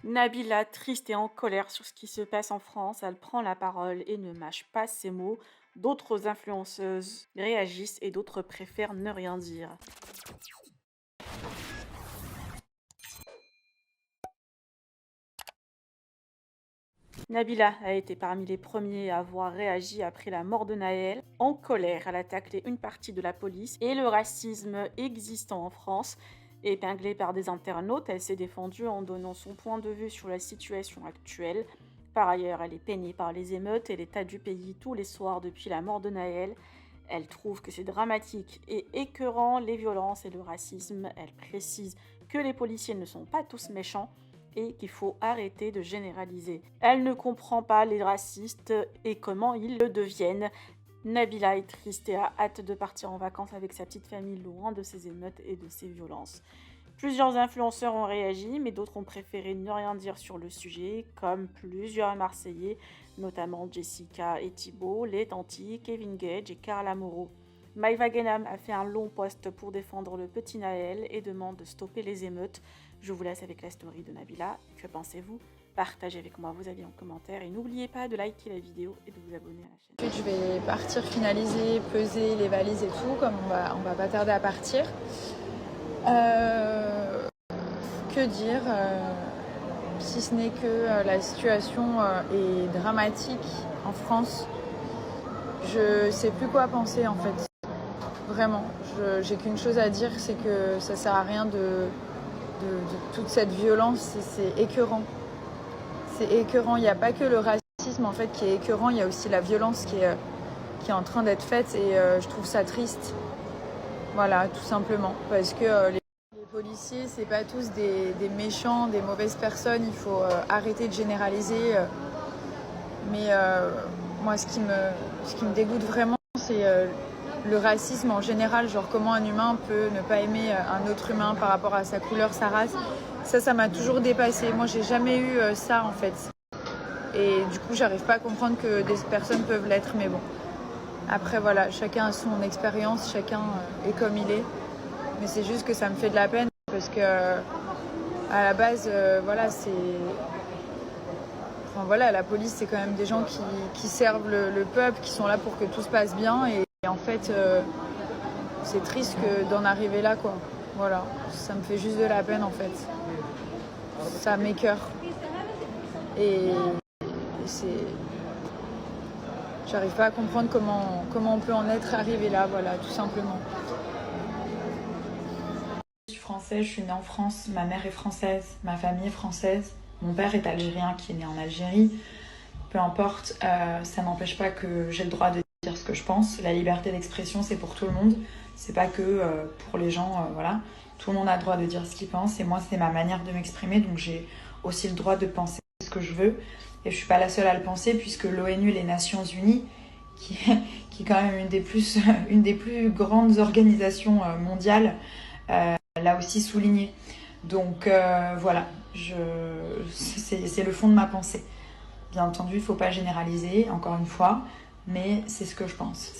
Nabila, triste et en colère sur ce qui se passe en France, elle prend la parole et ne mâche pas ses mots. D'autres influenceuses réagissent et d'autres préfèrent ne rien dire. Nabila a été parmi les premiers à avoir réagi après la mort de Naël. En colère, elle a taclé une partie de la police et le racisme existant en France. Épinglée par des internautes, elle s'est défendue en donnant son point de vue sur la situation actuelle. Par ailleurs, elle est peinée par les émeutes et l'état du pays tous les soirs depuis la mort de Naël. Elle trouve que c'est dramatique et écœurant les violences et le racisme. Elle précise que les policiers ne sont pas tous méchants et qu'il faut arrêter de généraliser. Elle ne comprend pas les racistes et comment ils le deviennent. Nabila est triste et a hâte de partir en vacances avec sa petite famille loin de ces émeutes et de ces violences. Plusieurs influenceurs ont réagi, mais d'autres ont préféré ne rien dire sur le sujet, comme plusieurs Marseillais, notamment Jessica et Thibault, Les Tanti, Kevin Gage et Carla Moreau. Maïva Genam a fait un long post pour défendre le petit Naël et demande de stopper les émeutes. Je vous laisse avec la story de Nabila. Que pensez-vous? Partagez avec moi vos avis en commentaire et n'oubliez pas de liker la vidéo et de vous abonner à la chaîne. Ensuite, je vais partir finaliser, peser les valises et tout, comme on va pas tarder à partir. Que dire si ce n'est que la situation est dramatique en France. Je sais plus quoi penser en fait. Vraiment, j'ai qu'une chose à dire, c'est que ça sert à rien de toute cette violence. C'est écœurant. C'est écœurant. Il n'y a pas que le racisme en fait qui est écœurant, il y a aussi la violence qui est en train d'être faite et je trouve ça triste. Voilà, tout simplement. Parce que les policiers, c'est pas tous des méchants, des mauvaises personnes. Il faut arrêter de généraliser. Mais moi, ce qui me dégoûte vraiment, c'est le racisme en général. Genre comment un humain peut ne pas aimer un autre humain par rapport à sa couleur, sa race. Ça m'a toujours dépassé. Moi, j'ai jamais eu ça en fait. Et du coup, j'arrive pas à comprendre que des personnes peuvent l'être. Mais bon. Après, voilà, chacun a son expérience, chacun est comme il est. Mais c'est juste que ça me fait de la peine parce que, à la base, voilà, c'est. Enfin, voilà, la police, c'est quand même des gens qui servent le peuple, qui sont là pour que tout se passe bien. Et en fait, c'est triste d'en arriver là, quoi. Voilà, ça me fait juste de la peine, en fait. Ça m'écoeure. Et c'est. J'arrive pas à comprendre comment on peut en être arrivé là, voilà, tout simplement. Je suis française, je suis née en France, ma mère est française, ma famille est française, mon père est algérien qui est né en Algérie. Peu importe, ça n'empêche pas que j'ai le droit de dire ce que je pense. La liberté d'expression, c'est pour tout le monde, c'est pas que pour les gens, voilà. Tout le monde a le droit de dire ce qu'il pense et moi, c'est ma manière de m'exprimer, donc j'ai aussi le droit de penser ce que je veux. Et je suis pas la seule à le penser puisque l'ONU, les Nations Unies, qui, qui est quand même une des plus grandes organisations mondiales, l'a aussi souligné. Donc voilà, c'est le fond de ma pensée. Bien entendu, il ne faut pas généraliser, encore une fois, mais c'est ce que je pense.